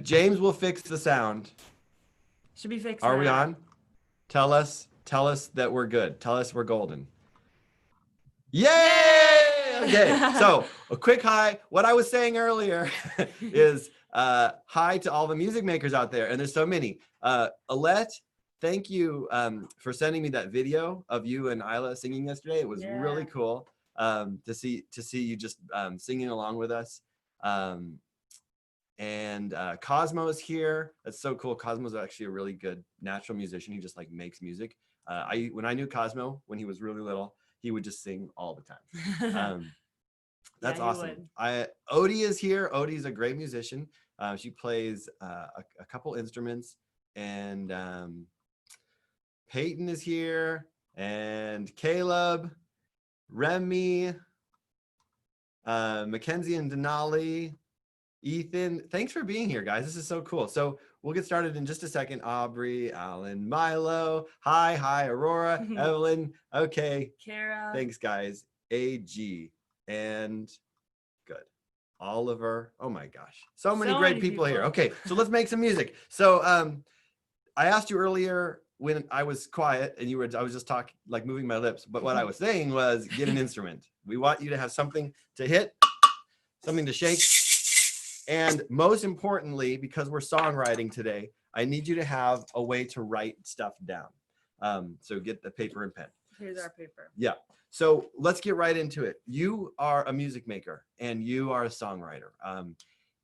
James will fix the sound. Should be fixed. Are we on? Tell us that we're good. Tell us we're golden. Yay! Okay, so a quick hi. What I was saying earlier is hi to all the music makers out there, and there's so many. Alette, thank you for sending me that video of you and Isla singing yesterday. It was really cool to see you just singing along with us. And Cosmo's here. That's so cool. Cosmo's actually a really good natural musician. He just like makes music. When I knew Cosmo when he was really little, he would just sing all the time. That's awesome. Odie is here. Odie's a great musician. She plays a couple instruments, and Peyton is here, and Caleb, Remy, Mackenzie and Denali, Ethan. Thanks for being here, guys. This is so cool. So we'll get started in just a second. Aubrey, Alan, Milo. Hi, Aurora, Evelyn. Okay. Kara. Thanks, guys. AG and good. Oliver. Oh my gosh. So many great people here. Okay, so let's make some music. So I asked you earlier when I was quiet and I was just talking, like moving my lips. But what I was saying was get an instrument. We want you to have something to hit, something to shake. And most importantly, because we're songwriting today, I need you to have a way to write stuff down. So get the paper and pen. Here's our paper. Yeah. So let's get right into it. You are a music maker and you are a songwriter.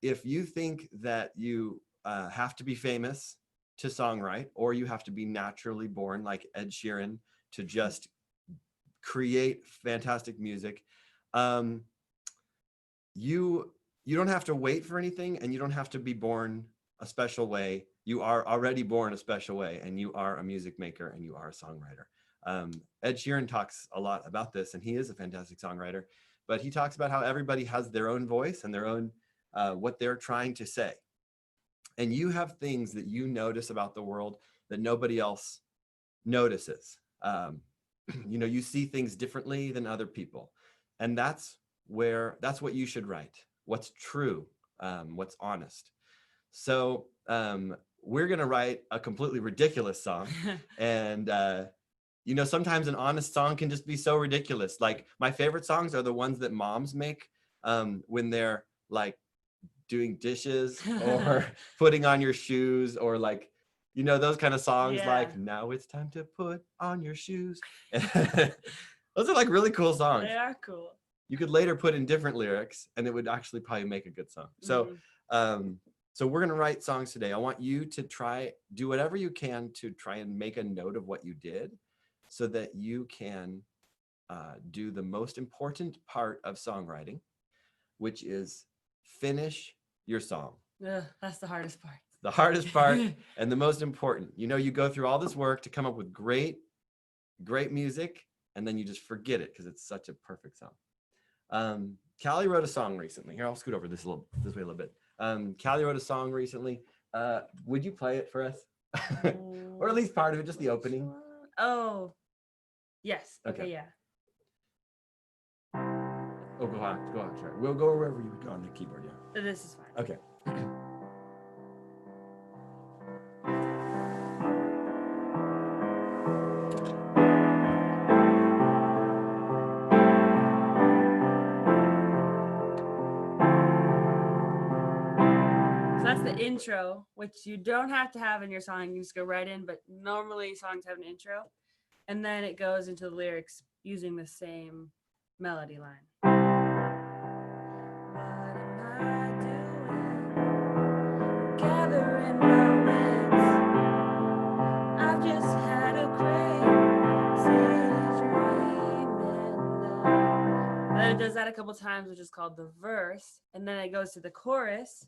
If you think that you have to be famous to songwrite, or you have to be naturally born like Ed Sheeran to just create fantastic music, you don't have to wait for anything, and you don't have to be born a special way. You are already born a special way, and you are a music maker and you are a songwriter. Ed Sheeran talks a lot about this, and he is a fantastic songwriter, but he talks about how everybody has their own voice and their own, what they're trying to say. And you have things that you notice about the world that nobody else notices. You see things differently than other people. And that's what you should write. What's true, what's honest. So we're gonna write a completely ridiculous song. And sometimes an honest song can just be so ridiculous. Like my favorite songs are the ones that moms make when they're like doing dishes or putting on your shoes, or like, those kind of songs, like now it's time to put on your shoes. Those are like really cool songs. They are cool. You could later put in different lyrics and it would actually probably make a good song. So so we're gonna write songs today. I want you to do whatever you can to try and make a note of what you did, so that you can do the most important part of songwriting, which is finish your song. That's the hardest part. The hardest part and the most important. You go through all this work to come up with great music, and then you just forget it because it's such a perfect song. Callie wrote a song recently. Here, I'll scoot over this way a little bit. Callie wrote a song recently. Would you play it for us? Or at least part of it, just the opening. Oh, yes. Okay, yeah. Oh, go on. Sorry. We'll go wherever you would go on the keyboard, yeah. This is fine. Okay. That's the intro, which you don't have to have in your song. You just go right in, but normally songs have an intro. And then it goes into the lyrics using the same melody line. What am I doing? Gathering my wits. I've just had a crazy dream. Then it does that a couple times, which is called the verse. And then it goes to the chorus,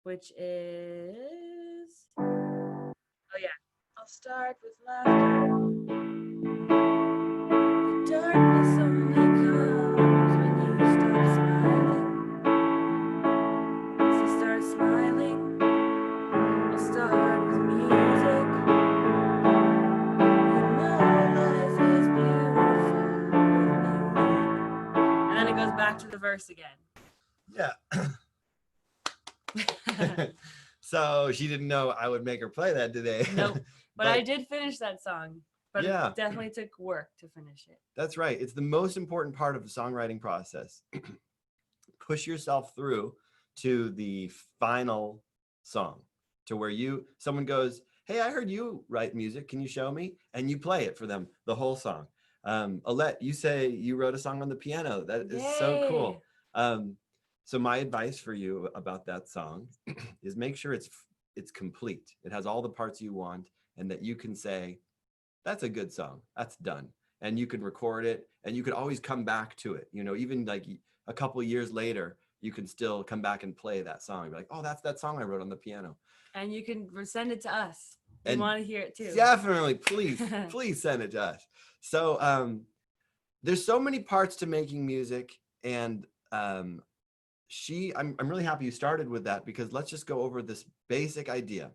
which is, I'll start with laughter. The darkness only comes when you start smiling. So start smiling. I'll start with music. Life is beautiful with music. And then it goes back to the verse again. Yeah. So she didn't know I would make her play that today. Nope. But I did finish that song. But Yeah. it definitely took work to finish it. That's right. It's the most important part of the songwriting process. Push yourself through to the final song, to where someone goes, hey, I heard you write music. Can you show me? And you play it for them, the whole song. Alette, you say you wrote a song on the piano. That is so cool. So my advice for you about that song is make sure it's complete. It has all the parts you want, and that you can say, that's a good song. That's done. And you could record it, and you could always come back to it. You know, even like a couple of years later, you can still come back and play that song. Be like, oh, that's that song I wrote on the piano. And you can send it to us. We And want to hear it too. Definitely, please send it to us. So there's so many parts to making music, and I'm really happy you started with that, because let's just go over this basic idea.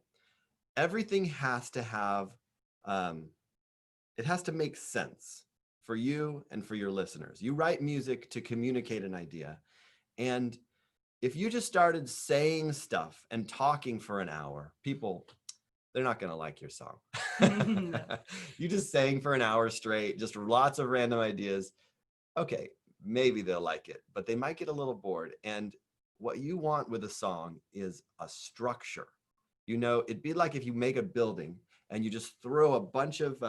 Everything has to have it has to make sense for you and for your listeners. You write music to communicate an idea. And if you just started saying stuff and talking for an hour, they're not going to like your song. You just sang for an hour straight, just lots of random ideas. Okay, maybe they'll like it, but they might get a little bored. And what you want with a song is a structure. You know, it'd be like if you make a building and you just throw a bunch of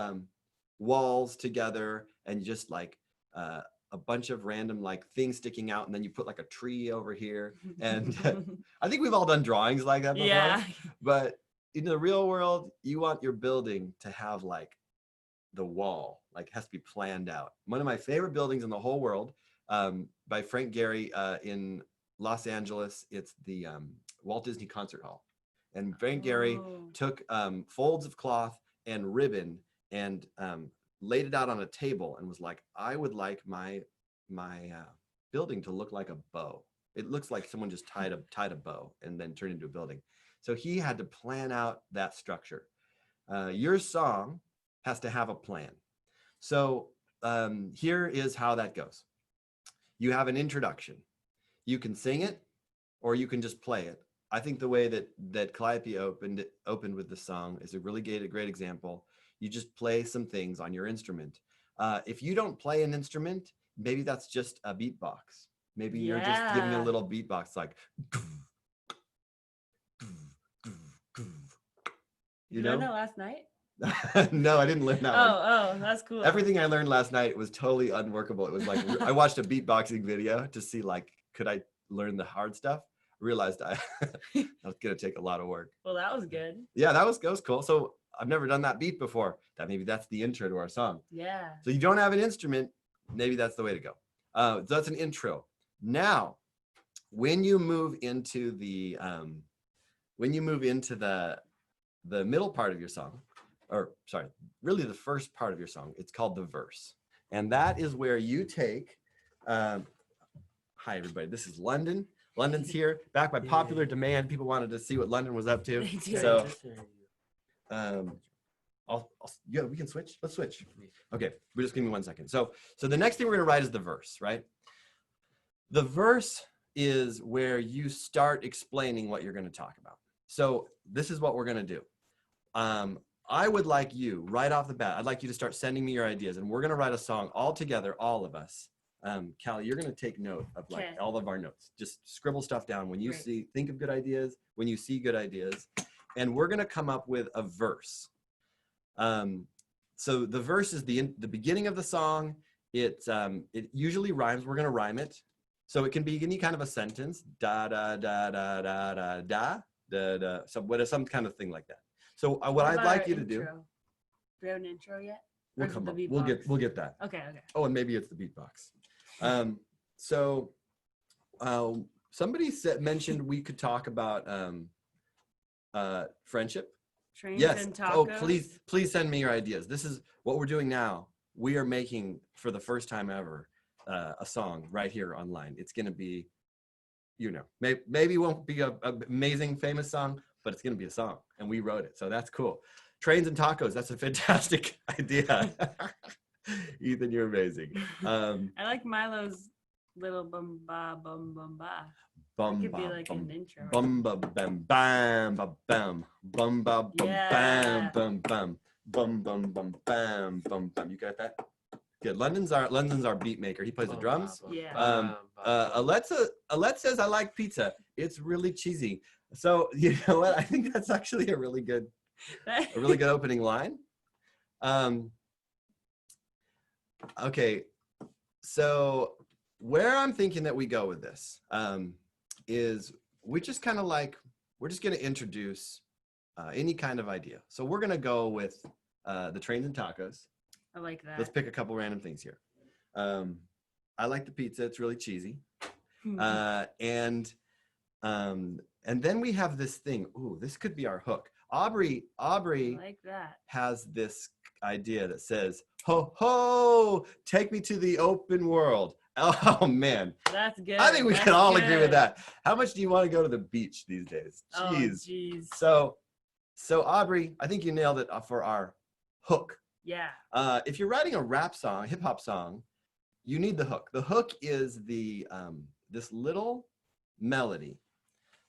walls together, and just like a bunch of random like things sticking out, and then you put like a tree over here. And I think we've all done drawings like that before. Yeah. But in the real world, you want your building to have like the wall, like has to be planned out. One of my favorite buildings in the whole world, by Frank Gehry in Los Angeles, it's the Walt Disney Concert Hall. And Frank Gehry took folds of cloth and ribbon and laid it out on a table and was like, I would like my building to look like a bow. It looks like someone just tied a bow and then turned into a building. So he had to plan out that structure. Your song has to have a plan. So here is how that goes. You have an introduction. You can sing it, or you can just play it. I think the way that Calliope opened with the song is a really great example. You just play some things on your instrument. If you don't play an instrument, maybe that's just a beatbox. Maybe you're just giving a little beatbox, like, you learned that last night? No, I didn't learn that one. Oh, that's cool. Everything I learned last night was totally unworkable. It was like, I watched a beatboxing video to see like, could I learn the hard stuff? Realized that was going to take a lot of work. Well, that was good. Yeah, that was cool. So I've never done that beat before. Maybe that's the intro to our song. Yeah. So you don't have an instrument, maybe that's the way to go. So that's an intro. Now, when you move into the middle part of your song, or sorry, really the first part of your song, it's called the verse. And that is where you take, hi everybody, this is London. London's here, back by popular demand. People wanted to see what London was up to. So, we can switch. Let's switch. Okay, just give me 1 second. So the next thing we're gonna write is the verse, right? The verse is where you start explaining what you're gonna talk about. So this is what we're gonna do. I would like you, right off the bat, I'd like you to start sending me your ideas, and we're gonna write a song all together, all of us. Callie, you're going to take note of like all of our notes. Just scribble stuff down when you think of good ideas, when you see good ideas, and we're going to come up with a verse. So the verse is the beginning of the song. It usually rhymes. We're going to rhyme it. So it can be any kind of a sentence, da da da da da da da da da. Some kind of thing like that. So what I'd like you to do. Do we have an intro yet? We'll get that. Okay. Oh, and maybe it's the beatbox. Somebody mentioned we could talk about friendship. Trains yes. And tacos. Oh, please send me your ideas. This is what we're doing now. We are making, for the first time ever, a song right here online. It's going to be, maybe it won't be an amazing famous song, but it's going to be a song, and we wrote it. So that's cool. Trains and tacos. That's a fantastic idea. Ethan, you're amazing. I like Milo's Little bum ba bum bum ba. Bum That could be ba like bum an intro. Right? bum ba bam bam ba bam bum ba bum bam Yeah. bum bam bum bum bum bam bum bam. You got that? Good. London's our beat maker. He plays the drums. Yeah. Alette says I like pizza. It's really cheesy. So you know what? I think that's actually a really good opening line. Okay, so where I'm thinking that we go with this is we're just going to introduce any kind of idea. So we're going to go with the trains and tacos. I like that. Let's pick a couple random things here. I like the pizza. It's really cheesy. And then we have this thing. Ooh, this could be our hook. Aubrey like that. has this idea that says, ho, ho, take me to the open world. Oh, man. That's good. I think we can all agree with that. How much do you want to go to the beach these days? Jeez. Oh, geez. So Aubrey, I think you nailed it for our hook. Yeah. If you're writing a rap song, hip hop song, you need the hook. The hook is the this little melody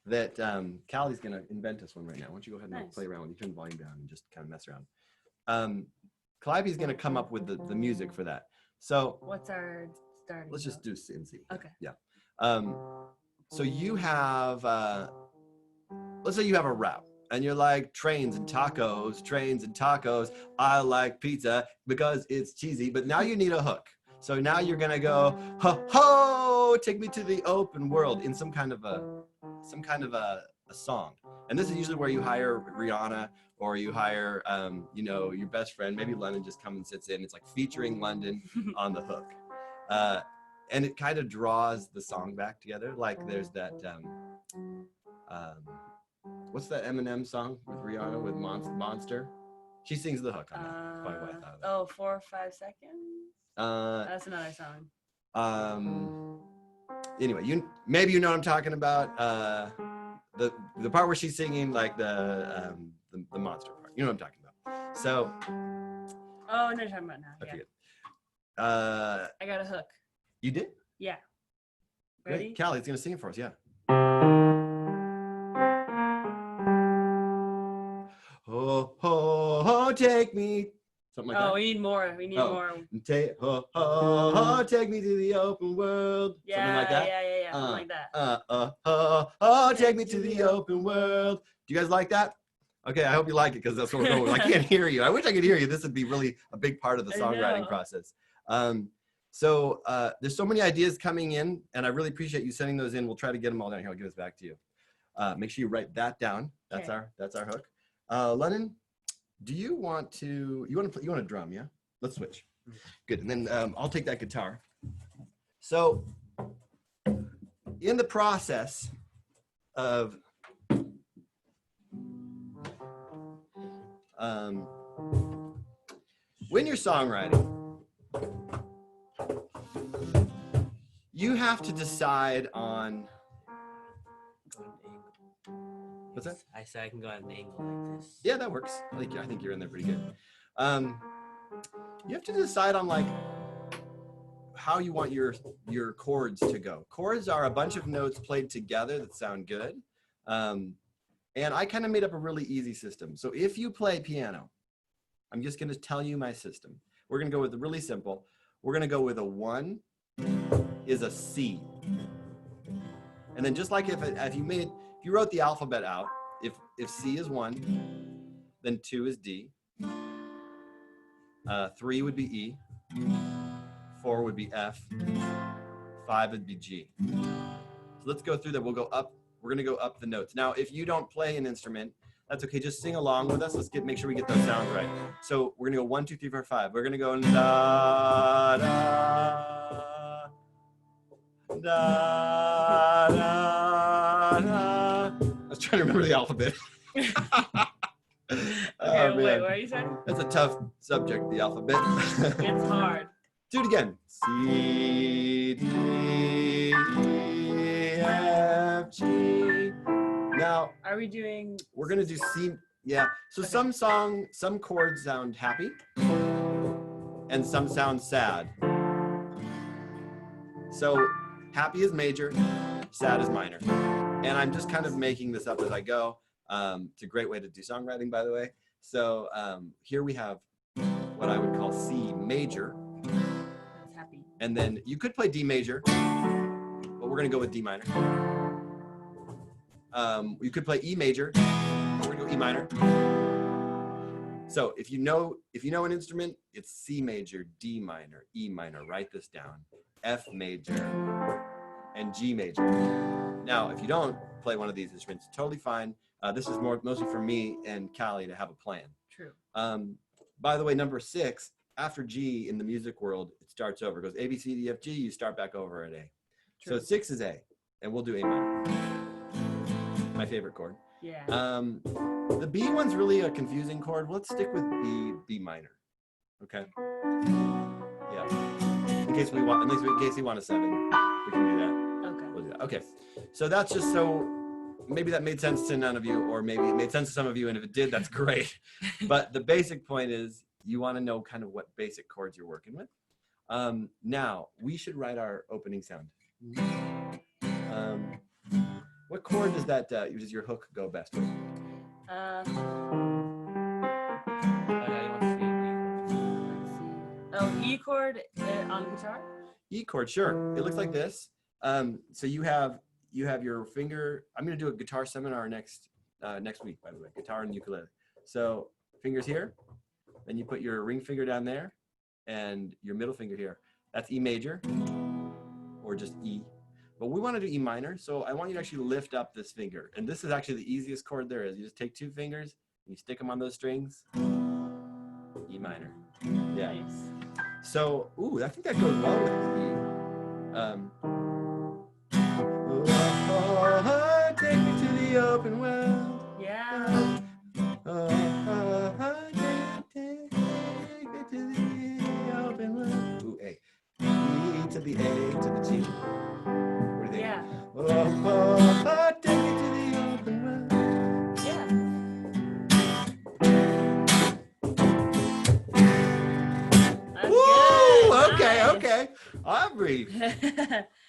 that Callie's going to invent us one right now. Why don't you go ahead and play around when you turn the volume down and just kind of mess around. Calliope's going to come up with the music for that. So what's our starting? Let's just do C and C. Okay. Yeah. So you have, let's say you have a rap. And you're like, trains and tacos. I like pizza because it's cheesy. But now you need a hook. So now you're gonna go, ho ho, take me to the open world in some kind of a song. And this is usually where you hire Rihanna or you hire, your best friend. Maybe London just comes and sits in. It's like featuring London on the hook. And it kind of draws the song back together. Like there's that. What's that Eminem song with Rihanna with Monster? She sings the hook on that. Probably why I thought of that. 4 or 5 seconds. That's another song. Anyway, maybe you know what I'm talking about. The part where she's singing like the monster part. You know what I'm talking about. So. Oh, no, you're talking about now. I forget. I got a hook. You did? Yeah. Ready? Great. Callie's gonna sing it for us. Yeah. Oh, oh, oh, take me. Something like that. We need more. More. Take me to the open world. Yeah, something like that. Yeah. Something like that. Take me to the open world. Do you guys like that? Okay, I hope you like it because that's what we're going with. I can't hear you. I wish I could hear you. This would be really a big part of the songwriting process. So there's so many ideas coming in, and I really appreciate you sending those in. We'll try to get them all down here. I'll give this back to you. Make sure you write that down. That's our hook. Lennon, do you want to drum? Yeah, let's switch. Good, and then I'll take that guitar. So in the process of when you're songwriting, you have to decide on. What's that? I said I can go at an angle like this. Yeah, that works. I think you're in there pretty good. You have to decide on like how you want your chords to go. Chords are a bunch of notes played together that sound good. And I kind of made up a really easy system. So if you play piano, I'm just going to tell you my system. We're going to go with the really simple. We're going to go with a 1 is a C. And then just like if you wrote the alphabet out, if C is 1, then 2 is D, 3 would be E, 4 would be F, 5 would be G. So let's go through that. We'll go up. We're going to go up the notes. Now, if you don't play an instrument, that's okay. Just sing along with us. Let's make sure we get those sounds right. So we're going to go 1, 2, 3, 4, 5. We're going to go da, da, da, da, da. I was trying to remember the alphabet. Okay, wait, what are you saying? That's a tough subject, the alphabet. It's hard. Do it again. C, D, E, F, G. Now, are we doing? We're going to do C. Yeah. So okay. Some chords sound happy and some sound sad. So Happy is major, sad is minor. And I'm just kind of making this up as I go. It's a great way to do songwriting, by the way. So here we have what I would call C major. That's happy. And then you could play D major, but we're gonna go with D minor. You could play E major, but we're gonna go E minor. So if you know an instrument, it's C major, D minor, E minor. Write this down. F major and G major. Now, if you don't play one of these instruments, totally fine. This is mostly for me and Callie to have a plan. True. By the way, number 6, after G in the music world, it starts over. It goes A, B, C, D, F, G. You start back over at A. True. So 6 is A, and we'll do A minor. My favorite chord. Yeah. The B one's really a confusing chord. Let's stick with B minor. Okay. Yeah. In case we want a 7, we can do that. Okay. We'll do that. Okay. So that's just so maybe that made sense to none of you, or maybe it made sense to some of you, and if it did, that's great. But the basic point is you want to know kind of what basic chords you're working with. Now we should write our opening sound. What chord does your hook go best with? Let's see. Oh, E chord on guitar? E chord, sure. It looks like this. So you have your finger. I'm going to do a guitar seminar next week, by the way, guitar and ukulele. So fingers here, then you put your ring finger down there and your middle finger here. That's E major or just E. But we want to do E minor, so I want you to actually lift up this finger. And this is actually the easiest chord there is. You just take 2 fingers, and you stick them on those strings. E minor. Yeah. Nice. So, I think that goes well with the E. Take me to the open world. Yeah. Take me to the open world. Ooh, A. E to the A to the G. What do you think? Yeah. Take me to the open world. Yeah. That's Woo! good. Okay, Nice. okay. Aubrey.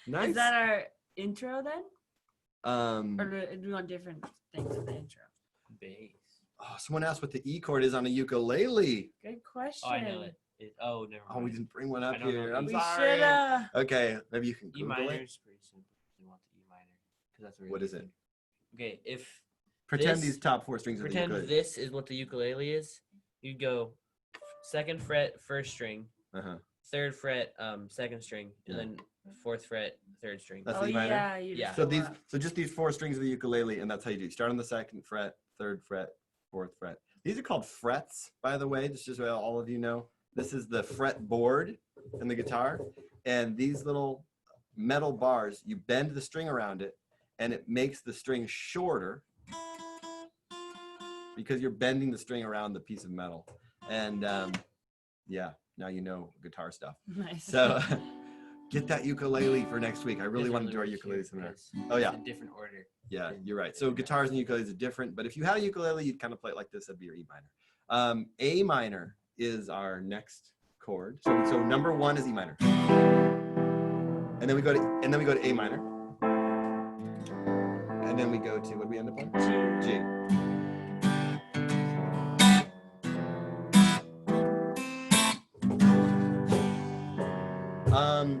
Nice. Is that our intro then? Or Um, do we want different things in the intro? Bass. someone asked what the E chord is on a ukulele. Good question. Oh, I know it. Never mind. Oh, we didn't bring one up I don't know here. the I'm E. We sorry. should have. Okay, maybe you can E Google minor it. is pretty simple. You want the E minor because that's really What is easy. it? Okay, if Pretend This- these top 4 strings are the pretend ukulele. this is what the ukulele is, you go 2nd fret 1st string, Uh-huh. 3rd fret 2nd string, and Yeah. then 4th fret 3rd string. That's Oh the E minor? yeah. You Yeah. just So go up. just these 4 strings of the ukulele, and that's how you do. You start on the 2nd fret, 3rd fret, 4th fret. These are called frets, by the way, just so all of you know. This is the fret board in the guitar, and these little metal bars, you bend the string around it, and it makes the string shorter because you're bending the string around the piece of metal. And yeah, now you know guitar stuff. Nice. So get that ukulele for next week. I really Guys are want to do our really ukulele cute seminar. because Oh, yeah. it's in different order. Yeah, you're right. So guitars and ukuleles are different, but if you had a ukulele, you'd kind of play it like this. That'd be your E minor. A minor is our next chord. So number 1 is E minor, and then we go to A minor, and then we go to what do we end up on? G.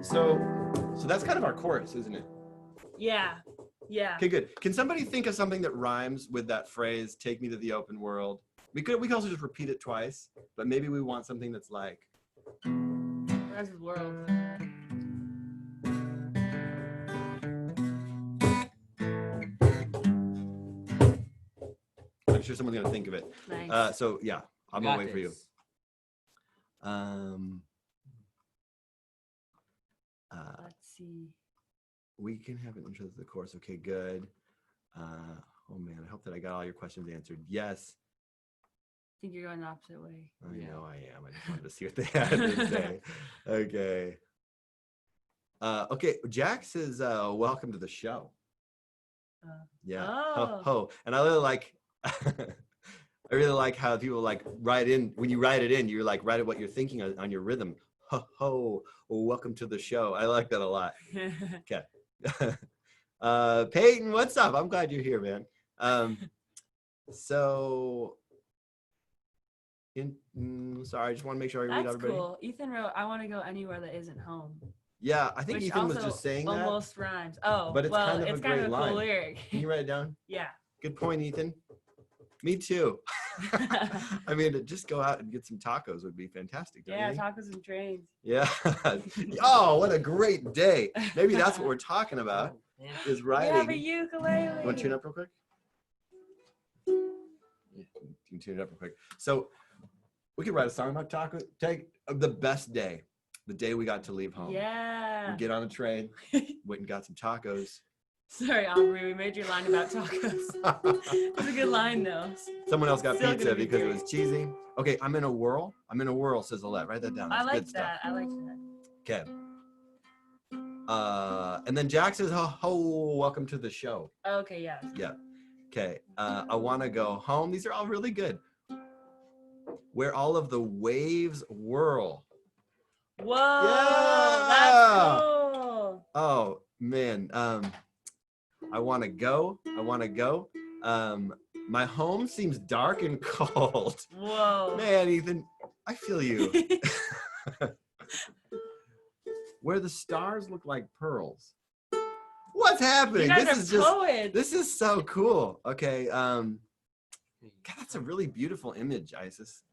So that's kind of our chorus, isn't it? Yeah. Yeah. Okay, good. Can somebody think of something that rhymes with that phrase, take me to the open world? We could also just repeat it twice, but maybe we want something that's like, Rest of the world. I'm sure someone's gonna think of it. Nice. So yeah, I'm Got gonna wait for you. this. Let's see. We can have an intro to the course. Okay, good. Oh man, I hope that I got all your questions answered. Yes, I think you're going the opposite way. I Yeah. know I am. I just wanted to see what they had to say. Okay. Okay, Jack says, welcome to the show. Yeah. Ho, Oh. ho. And I really like I really like how people like write in when you write it in, you're like write it what you're thinking on your rhythm. Ho ho. Well, welcome to the show. I like that a lot. Okay. Peyton, what's up? I'm glad you're here, man. So, sorry, I just want to make sure I read That's everybody. cool. Ethan wrote, "I want to go anywhere that isn't home." Yeah, I think Which Ethan was also just saying that. almost rhymes. Oh, but it's well, kind of it's a kind great of a cool line. lyric. Can you write it down? Yeah. Good point, Ethan. Me too. I mean, to just go out and get some tacos would be fantastic. Don't Yeah, you think? tacos and trains. Yeah. Oh, what a great day. Maybe that's what we're talking about, Man. is We have a writing. ukulele. You want to tune it up real quick? Yeah, you can tune it up real quick. So we could write a song about taco. Take the best day, the day we got to leave home. Yeah. We get on a train, went and got some tacos. Sorry, Aubrey, we made your line about tacos. It's a good line, though. Someone else got Still pizza gonna be because it great. was cheesy. Okay, I'm in a whirl. I'm in a whirl, says Alette. Write that down. I That's like good stuff. that. I like that. Okay. And then Jack says, "Oh, welcome to the show." Okay, yeah. Yeah. Okay. I want to go home. These are all really good. Where all of the waves whirl. Whoa, Yeah! that's cool. Oh man. I want to go. I want to go. My home seems dark and cold. Whoa. Man, Ethan, I feel you. Where the stars look like pearls. What's happening? You guys This are is just poets. this is so cool. Okay. God, that's a really beautiful image, Isis.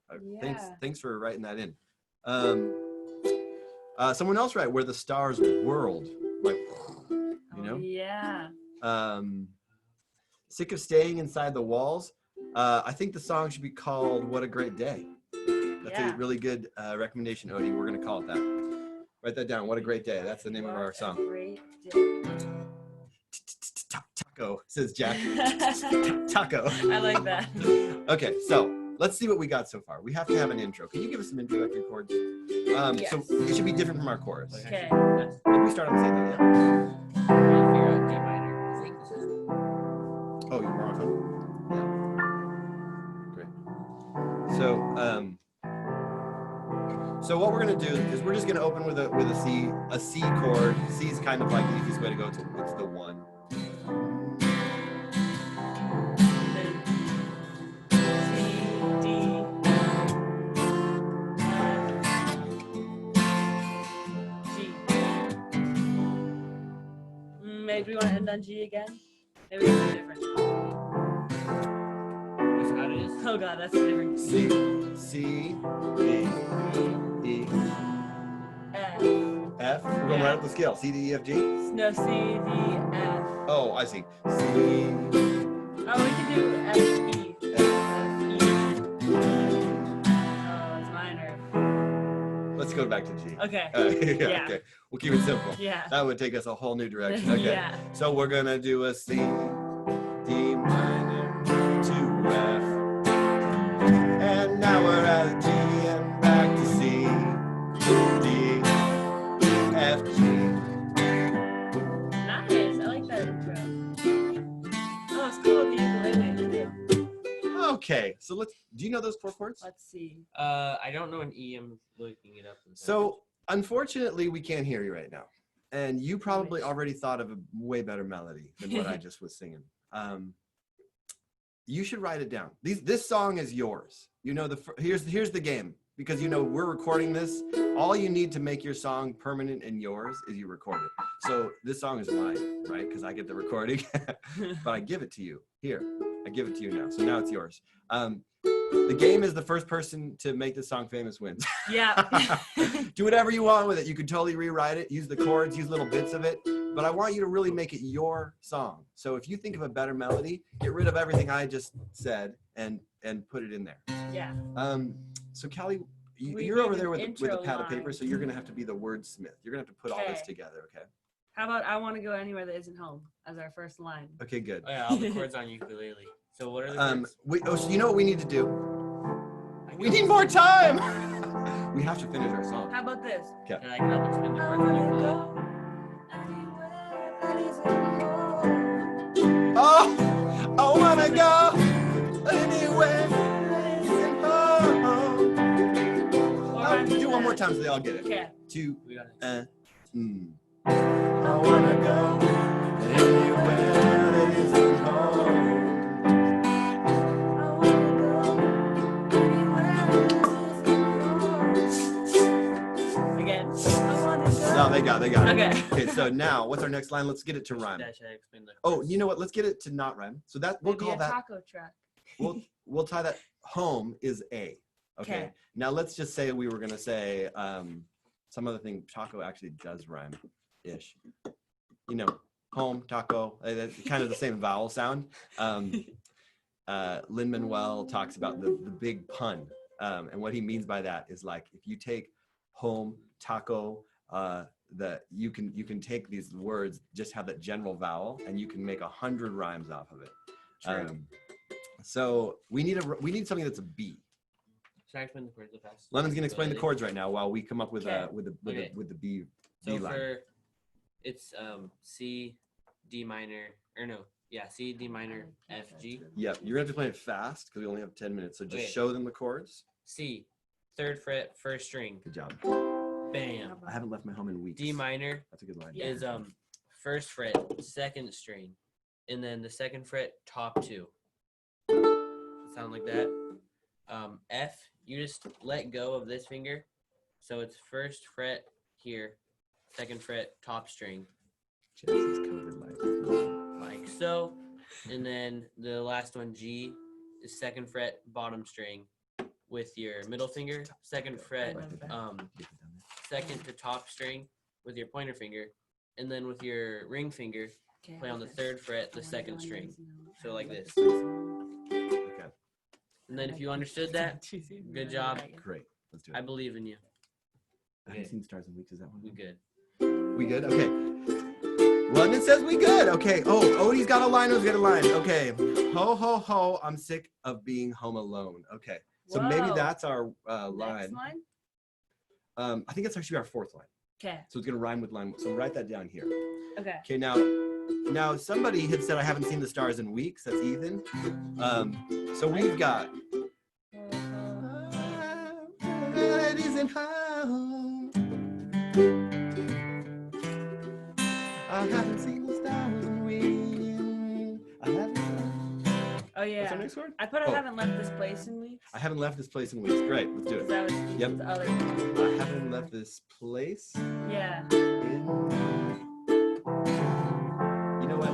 Yeah. Thanks for writing that in. Someone else write where the stars whirled. Like, you know? Yeah. Sick of staying inside the walls. I think the song should be called What a Great Day. That's a really good recommendation, Odie. We're going to call it that. Write that down. What a Great Day. That's the name of our song. Great day. Taco, says Jack. Taco. I like that. Okay, so let's see what we got so far. We have to have an intro. Can you give us some introductory chords? Yes. So it should be different from our chorus. Okay. Maybe we start on the same thing, yeah? I'll figure out D minor. I think this is. Oh, you're on phone? Yeah. Great. So what we're gonna do is we're just gonna open with a C chord. C is kind of like the easiest way to go. It's the one. Maybe we want to end on G again? Maybe it's different. That's how it is. Oh god, that's different. C, D, E, F. F. We're going right up the scale. C, D, E, F, G. No, C, D, F. Oh, I see. C. Oh, we can do F, E. F, E. Oh, it's minor. Let's go back to G. Okay. Yeah. Okay. We'll keep it simple. Yeah. That would take us a whole new direction. Okay. Yeah. So we're gonna do a C, D minor, to F, and now we're at G and back to C, D, F, G. Nice. I like that intro. Oh, it's cool with the ukulele too. Okay. So do you know those 4 chords? Let's see. I don't know an E. I'm looking it up. So unfortunately, we can't hear you right now. And you probably already thought of a way better melody than what I just was singing. You should write it down. This song is yours. You know, here's the game. Because, you know, we're recording this. All you need to make your song permanent and yours is you record it. So this song is mine, right? Because I get the recording. But I give it to you. Here, I give it to you now. So now it's yours. The game is the first person to make this song famous wins. Yeah. Do whatever you want with it. You could totally rewrite it, use the chords, use little bits of it. But I want you to really make it your song. So if you think of a better melody, get rid of everything I just said and put it in there. Yeah. So Callie, We you're need over there an with a intro pad of paper, line. so you're gonna have to be the wordsmith. You're gonna have to put all this Okay. together, okay? How about I want to go anywhere that isn't home as our first line? Okay, good. Oh yeah, all the chords on ukulele. So what are the chords? So you know what we need to do? We need more time. We have to finish our song. How about this? Can I come up and spin the I chords on wanna ukulele? go anywhere that isn't home. Oh, I wanna go anywhere that isn't home. Do one more time so they all get it. Okay. Two, We got it. I wanna go anywhere that isn't home. Again. No, they got it. Okay. Okay, so now what's our next line? Let's get it to rhyme. Should I explain the Oh, chorus? you know what? Let's get it to not rhyme. So that we'll Maybe call a that. taco truck. We'll tie that. Home is A. Okay. Okay. Now let's just say we were gonna say some other thing. Taco actually does rhyme, ish. You know, home taco. That's kind of the same vowel sound. Lin-Manuel talks about the big pun, and what he means by that is like if you take home taco, that you can take these words, just have that general vowel, and you can make 100 rhymes off of it. True. So we need something that's a B. Should I explain the chords real fast? Lemon's gonna explain the chords right now while we come up with Okay. with the B So line. for it's C, D minor, or no, yeah, C, D minor, F, G. Yep, you're gonna have to play it fast because we only have 10 minutes. So just Okay. show them the chords. C, 3rd fret, 1st string. Good job. Bam. I haven't left my home in weeks. D minor That's a good line. Yeah. is 1st fret, 2nd string, and then the 2nd fret, top 2. Sound like that. F, you just let go of this finger, so it's 1st fret here, 2nd fret, top string, Jesse's COVID life. like so, and then the last one, G, is 2nd fret, bottom string, with your middle finger, 2nd fret, second to top string with your pointer finger, and then with your ring finger, Okay, play on the 3rd fret, the 2nd string. So like this. Okay, And then if you understood that, good job. great. Let's do I it. believe in you. I haven't okay. seen Stars in Weeks. Is that one? We good. We good? Okay. London says we good. Okay. Oh, Odie's got a line. Odie's got a line. Okay. Ho, ho, ho. I'm sick of being home alone. Okay. So maybe Whoa. that's our Next line. line? I think it's actually our 4th line. Okay. So it's going to rhyme with line. So write that down here. Okay. Okay. Now somebody had said I haven't seen the stars in weeks. That's Ethan. So we've got. It isn't home. I haven't seen the stars in weeks. I haven't. Oh What's yeah. our next word? I put I Oh. haven't left this place in weeks. I haven't left this place in weeks. Great, let's do it. That was Yep. the other one. I haven't left this place Yeah. in. You know what?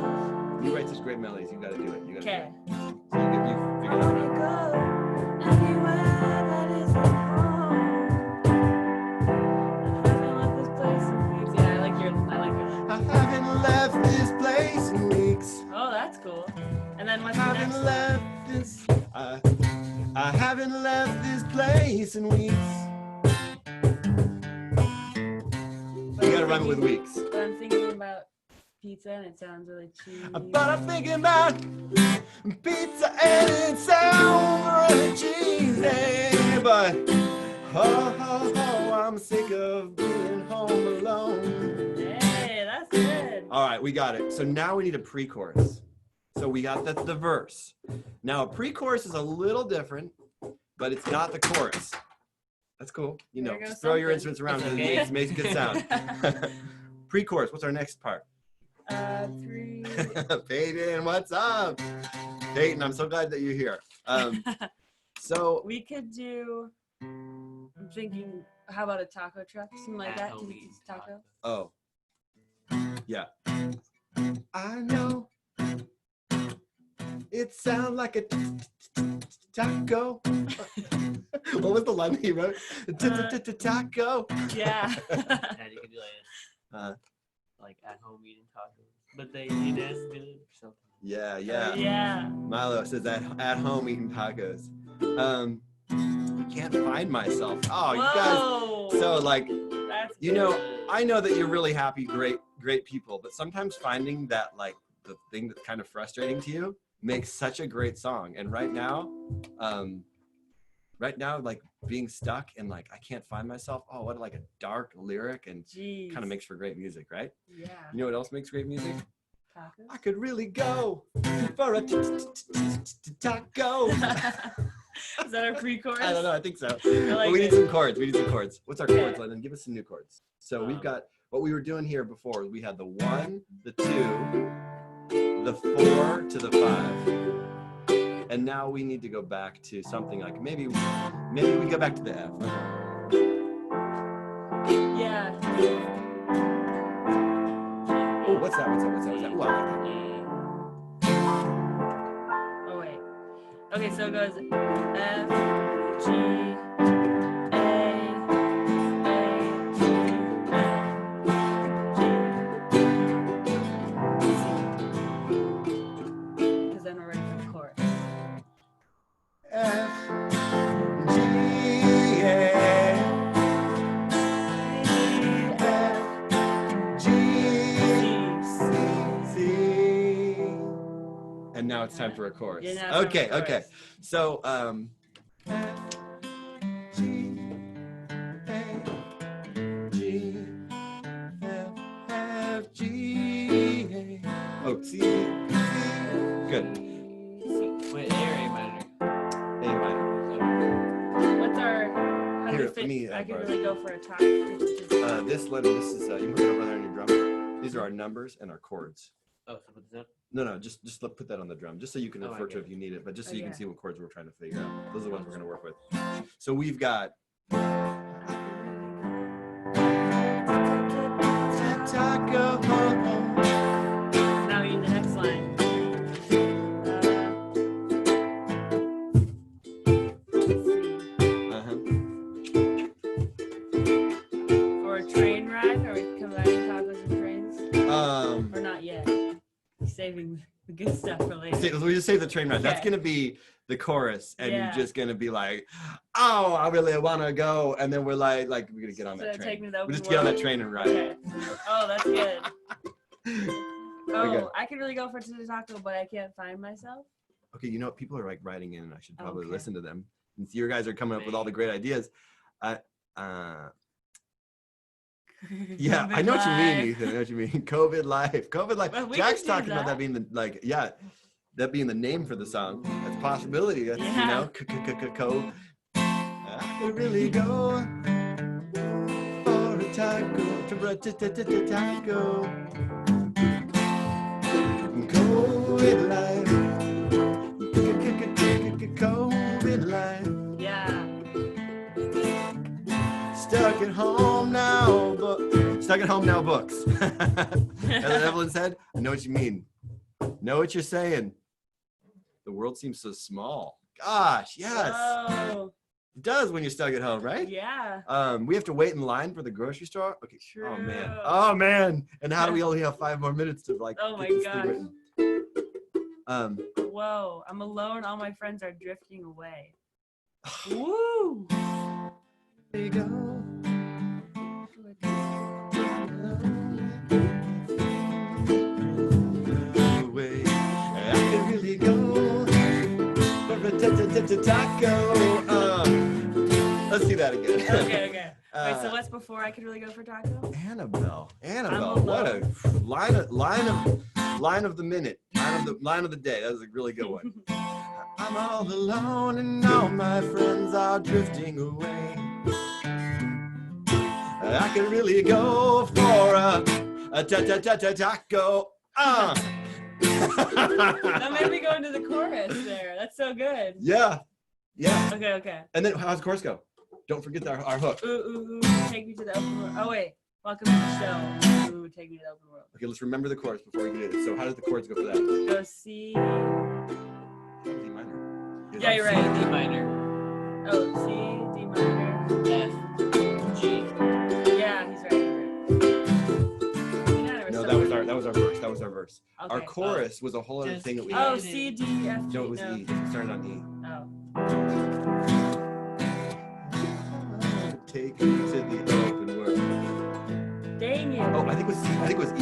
You write such great melodies. You got to do it. You got to do Okay. it. So you figure it out. I haven't left this place in weeks. Oh, that's cool. And then I what's the next haven't one? left this. I haven't left this place in weeks. You gotta rhyme it with weeks. But I'm thinking about pizza and it sounds really cheesy. But I'm thinking about pizza and it sounds really cheesy. But ho ho ho, I'm sick of being home alone. Hey, that's good. All right, we got it. So now we need a pre-chorus. So we got the verse. Now a pre-chorus is a little different, but it's not the chorus. That's cool. You know, There goes just throw your something. instruments around It's and okay. it makes a good sound. Pre-chorus, what's our next part? 3. Peyton, what's up? Peyton, I'm so glad that you're here. So We could do. I'm thinking. How about a taco truck? Something like that. At-home Can you eating use taco? oh. Yeah. I know. It sounds like a taco. What was the line that he wrote? Taco. Yeah. And you can do like at home eating tacos. But they eat as good or something. Yeah, yeah. Yeah. Milo says at home eating tacos. I can't find myself. Oh, you guys. Whoa. So like, That's you know, good. I know that you're really happy, great people, but sometimes finding that like the thing that's kind of frustrating to you makes such a great song. And right now, like being stuck and like I can't find myself. Oh, what like a dark lyric and Jeez. kind of makes for great music, right? Yeah. You know what else makes great music? Tacos? I could really go for a taco. Is that our pre-chorus? I don't know. I think so. like But we need it. some chords. What's our chords, Lennon? Give us some new chords. So we've got what we were doing here before, we had the 1, the 2, the 4 to the 5. And now we need to go back to something like maybe we go back to the F. Yeah. Oh, what's that? Ooh, I like that. Oh wait. Okay, so it goes F, G, A, G, F, G, C. Because then we're ready for the chorus. F, G, A, F, G, C. And now it's time for a chorus. Yeah, now it's time Okay, for a okay. chorus. So, F, G, A, G, F, G, A. Oh, C. Good. Wait, A or A minor? A minor. What's our? How do Here, we let fit? me, I could borrow really go for a top. This is, you can put it over there on your drum. These are our numbers and our chords. Oh, so put this down? No, just put that on the drum, just so you can Oh, I refer to get it if you need it, but just so Oh, you can yeah. see what chords we're trying to figure out. Those are the ones we're going to work with. So we've got. Now we need the next line. Or a train ride? Are we combining tacos and trains? Or not yet? Saving the good stuff for later. We just say the train ride. That's Okay. going to be the chorus, and Yeah. you're just going to be like, "Oh, I really want to go," and then we're like we're going to get on that So train. take me to the We open just get on world. that train and ride. Okay. Oh, that's good. Oh, Okay. I could really go for to the taco, but I can't find myself. Okay, you know what? People are like writing in, and I should probably Okay. listen to them. Since you guys are coming up with all the great ideas. Yeah, I know what you mean, Ethan. I know what you mean. COVID life. Well, we Jack's could do talking about that that. being that being the name for the song. That's a possibility. That's, Yeah. you know, I could really go for a taco. COVID life. COVID life. Yeah. Stuck at home now, books. As Evelyn said, I know what you mean. Know what you're saying. The world seems so small. Gosh, yes. Whoa. It does when you're stuck at home, right? Yeah. We have to wait in line for the grocery store. Okay. True. Oh man. And how do we only have 5 more minutes to like Oh my get this thing gosh. written? Whoa. I'm alone. All my friends are drifting away. Woo. There you go. Away. I could really go for a taco. Let's do that again. Okay. Wait, so what's before I could really go for taco? Annabelle, alone. what a line of the minute, line of the day. That was a really good one. I'm all alone and all my friends are drifting away. I could really go for a taco. That made me go into the chorus there. That's so good. Yeah. Okay. And then how's the chorus go? Don't forget our hook. Ooh, take me to the open world. Oh wait, welcome to the show. Ooh, take me to the open world. Okay, let's remember the chorus before we get it. So how does the chords go for that? Go C. D minor. Yeah, you're right. D minor. Oh, C, D minor, F, G. Yeah, he's right. No, that was our verse. Okay. Our chorus was a whole other Just thing that we Oh, had. C, D, F, G. No, it was E. It started on E. Oh. Take me to the open world. Dang it. Oh, I think it was E.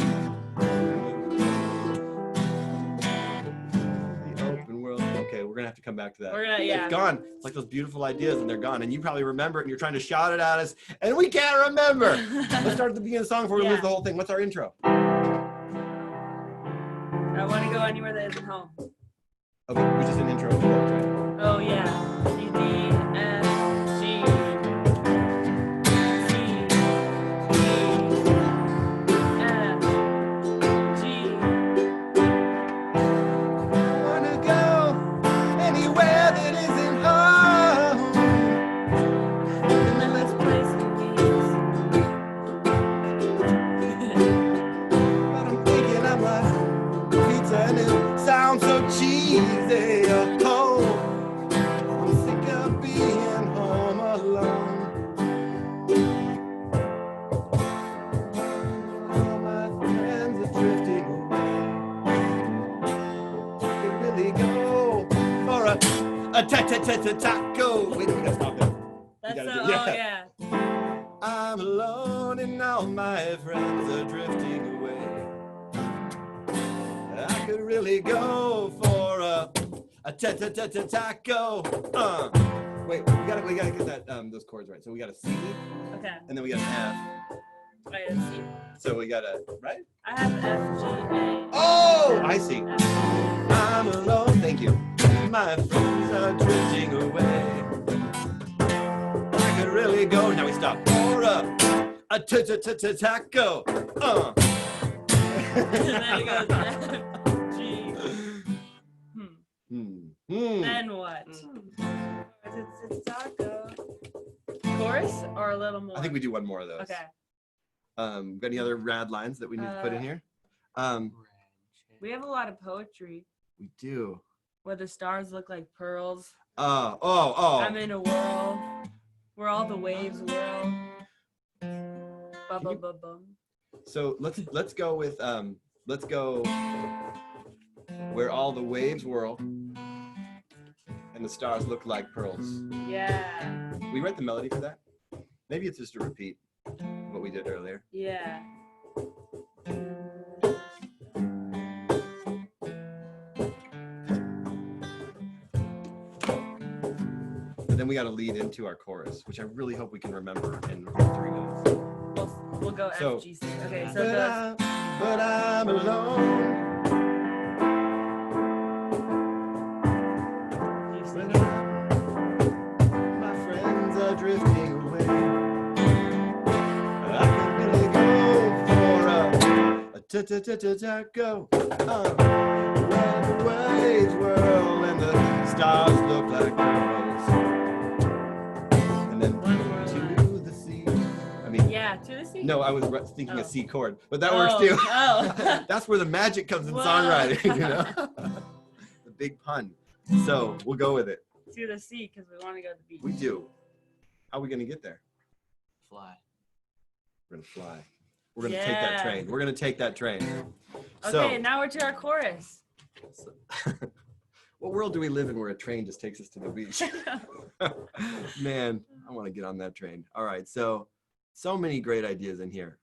The open world. Okay, we're gonna have to come back to that. Yeah. It's gone. It's like those beautiful ideas, and they're gone. And you probably remember it, and you're trying to shout it at us, and we can't remember. Let's start at the beginning of the song before we lose the whole thing. What's our intro? I want to go anywhere that isn't home. Okay, we just an intro. Oh yeah. C, D, F, G, C, E, taco. Wait, we gotta stop it. That's gotta so, do- oh yeah. yeah. I'm alone and all my friends are drifting away. I could really go for a taco. Wait, we gotta get that those chords right. So we got a C, Okay. and then we got an F. I gotta see. So we got a right. I have F, G, A. Oh, I see. I'm alone. Thank you. My friends are drifting away. I could really go. Now we stop. For a taco. And then it goes F, G. Then what? It's taco. Chorus or a little more? I think we do one more of those. Okay. Got any other rad lines that we need to put in here? We have a lot of poetry We do. where the stars look like pearls. Oh. I'm in a whirl where all the waves whirl. Ba-ba-ba-bum. So let's go with let's go where all the waves whirl and the stars look like pearls. Yeah. We write the melody for that. Maybe it's just a repeat of what we did earlier. Yeah. But then we got to lead into our chorus, which I really hope we can remember in 3 minutes. We'll go So- F, G, C. Okay, so it goes. But I'm alone. You sing When it. my friends are drifting away. I could really go for a taco. Where the waves whirl and the stars look like pearls. And then One more to line. the sea. I mean, Yeah, to the C. no, I was thinking Oh. a C chord, but that works too. Oh. That's where the magic comes in Whoa. songwriting, you know? The big pun. So we'll go with it. To the C because we want to go to the beach. We do. How are we gonna get there? Fly. We're gonna fly. We're gonna take that Yeah. train. We're gonna take that train. Okay, now we're to our chorus. So what world do we live in where a train just takes us to the beach? Man, I want to get on that train. All right, so many great ideas in here.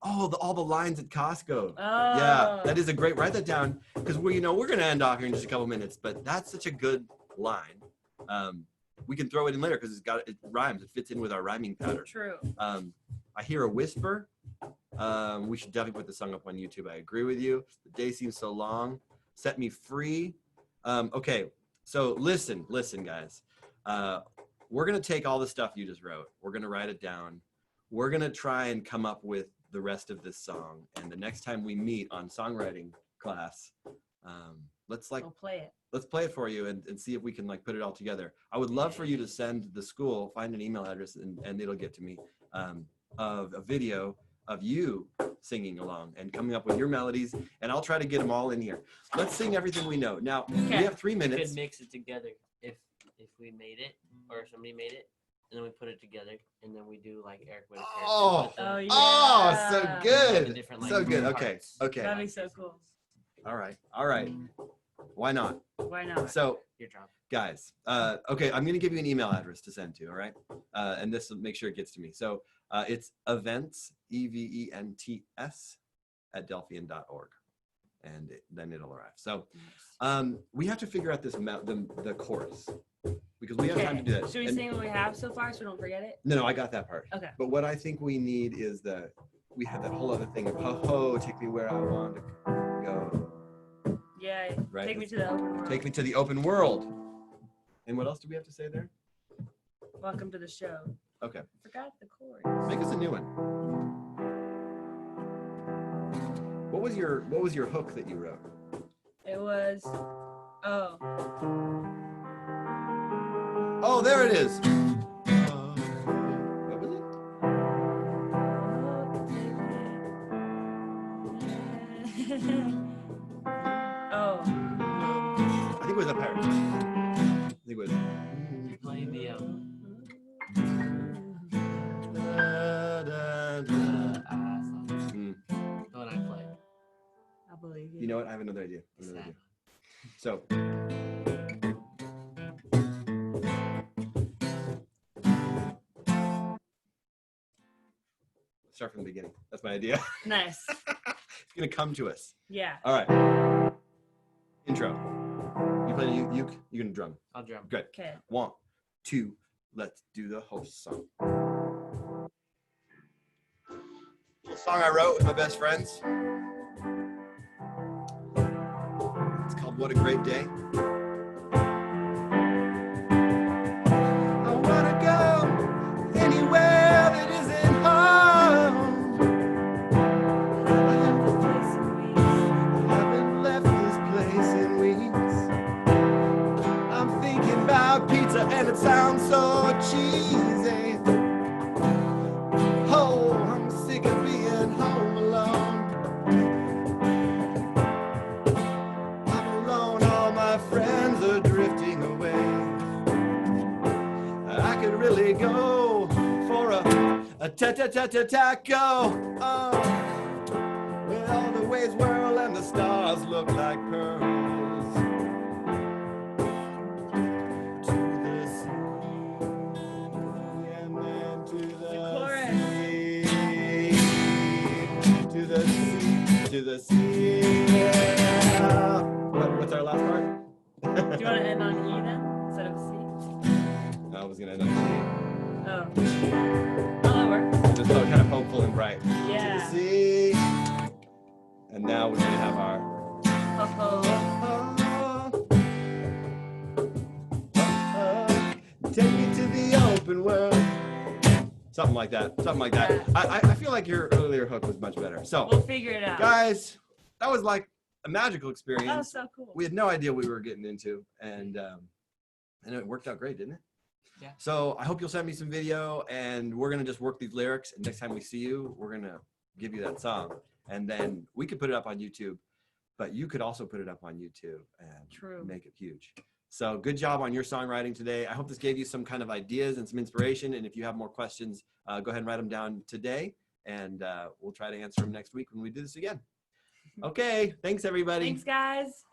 All the lines at Costco. Yeah, that is a great. Write that down because we're gonna end off here in just a couple minutes. But that's such a good line. We can throw it in later because it rhymes. It fits in with our rhyming pattern. True. I hear a whisper. We should definitely put the song up on YouTube. I agree with you. The day seems so long. Set me free. Okay, so listen, guys. We're gonna take all the stuff you just wrote. We're gonna write it down. We're gonna try and come up with the rest of this song. And the next time we meet on songwriting class, let's We'll play it. let's play it for you and see if we can put it all together. I would love for you to send the school, find an email address and it'll get to me, of a video of you singing along and coming up with your melodies, and I'll try to get them all in here. Let's sing everything we know. Now, we Okay. have 3 We minutes. could mix it together if we made it or somebody made it, and then we put it together, and then we do like Eric Whitaker. and Oh. put the- Oh, yeah. Oh, so the good. different, So good. Okay. parts. Okay. That'd be so cool. All right. Why not? Why not? So, Your job. guys, okay, I'm going to give you an email address to send to, all right? And this will make sure it gets to me. So it's events, events, @delphian.org. And then it'll arrive. So we have to figure out the chorus because we have time to do that. Should we And- sing what we have so far so we don't forget it? No, I got that part. Okay. But what I think we need is we have that whole other thing of ho, take me where I want to go. Yeah. Right. Take me to the open world. Take me to the open world. And what else do we have to say there? Welcome to the show. Okay. Forgot the chorus. Make us a new one. What was your hook that you wrote? It was. Oh. Oh, there it is. What was it? Oh. I think it was a parrot. I think it was. You're playing the Mm. the one I play. I believe you. You know what? I have another idea. So start from the beginning. That's my idea. Nice. It's gonna come to us. Yeah. All right. Intro. You playing a uke? You're gonna drum. I'll drum. Good. Okay. 1, 2. Let's do the host song. Little song I wrote with my best friends. It's called "What a Great Day." I wanna go anywhere that isn't home. I haven't left this place in weeks. I'm thinking about pizza and it sounds so cheesy. Oh, I'm sick of being home alone. I'm alone, all my friends are drifting away. I could really go for a taco. Oh, where all the waves whirl and the stars look like pearls. To the sea and then to the chorus. sea. To the sea, to the sea. Yeah. What's our last part? Do you want to end on E then instead of C? I was gonna end on Oh. Oh, that works. C. Just so kind of hopeful and bright. Yeah. To the sea. And now we're gonna have our Ho-ho. take me to the open world. Something like that. Something like that. I feel like your earlier hook was much better. So, We'll figure it out. guys, that was like a magical experience. That was so cool. We had no idea what we were getting into, and it worked out great, didn't it? Yeah. So I hope you'll send me some video, and we're gonna just work these lyrics. And next time we see you, we're gonna give you that song, and then we could put it up on YouTube. But you could also put it up on YouTube and True. make it huge. So good job on your songwriting today. I hope this gave you some kind of ideas and some inspiration. And if you have more questions, go ahead and write them down today, and we'll try to answer them next week when we do this again. Okay, thanks everybody. Thanks, guys.